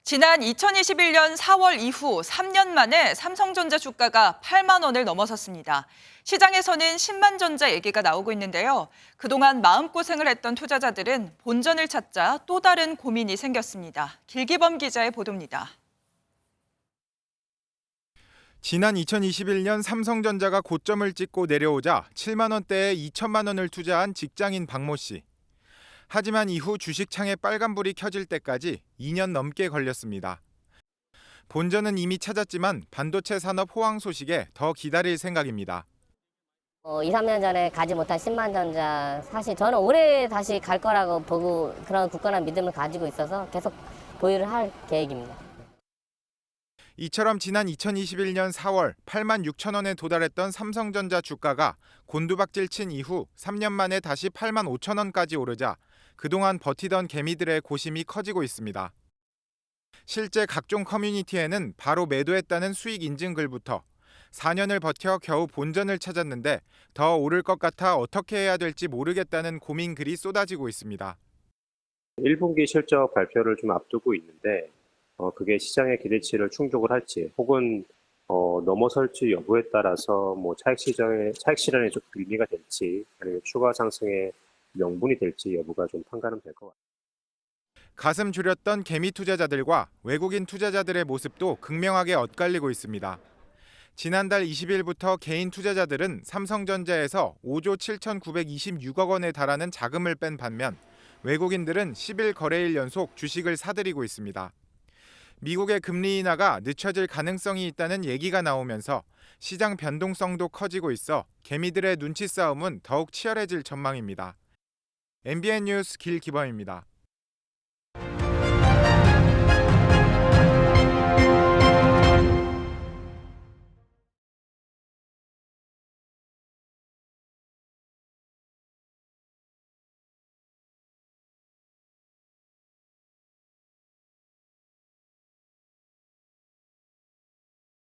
지난 2021년 4월 이후 3년 만에 삼성전자 주가가 8만 원을 넘어섰습니다. 시장에서는 10만 전자 얘기가 나오고 있는데요. 그동안 마음고생을 했던 투자자들은 본전을 찾자 또 다른 고민이 생겼습니다. 길기범 기자의 보도입니다. 지난 2021년 삼성전자가 고점을 찍고 내려오자 7만 원대에 2천만 원을 투자한 직장인 박모 씨. 하지만 이후 주식창에 빨간불이 켜질 때까지 2년 넘게 걸렸습니다. 본전은 이미 찾았지만 반도체 산업 호황 소식에 더 기다릴 생각입니다. 2, 3년 전에 가지 못한 10만 전자, 사실 저는 올해 다시 갈 거라고 보고 그런 굳건한 믿음을 가지고 있어서 계속 보유를 할 계획입니다. 이처럼 지난 2021년 4월 8만 6천 원에 도달했던 삼성전자 주가가 곤두박질 친 이후 3년 만에 다시 8만 5천 원까지 오르자 그동안 버티던 개미들의 고심이 커지고 있습니다. 실제 각종 커뮤니티에는 바로 매도했다는 수익 인증 글부터 4년을 버텨 겨우 본전을 찾았는데 더 오를 것 같아 어떻게 해야 될지 모르겠다는 고민 글이 쏟아지고 있습니다. 1분기 실적 발표를 좀 앞두고 있는데 그게 시장의 기대치를 충족을 할지 혹은 넘어설지 여부에 따라서 차익 실현에 좀 의미가 될지 아니면 추가 상승의 명분이 될지 여부가 좀 판가름 될 것 같아요. 가슴 졸였던 개미 투자자들과 외국인 투자자들의 모습도 극명하게 엇갈리고 있습니다. 지난달 20일부터 개인 투자자들은 삼성전자에서 5조 7,926억 원에 달하는 자금을 뺀 반면 외국인들은 10일 거래일 연속 주식을 사들이고 있습니다. 미국의 금리 인하가 늦춰질 가능성이 있다는 얘기가 나오면서 시장 변동성도 커지고 있어 개미들의 눈치 싸움은 더욱 치열해질 전망입니다. MBN 뉴스 길기범입니다.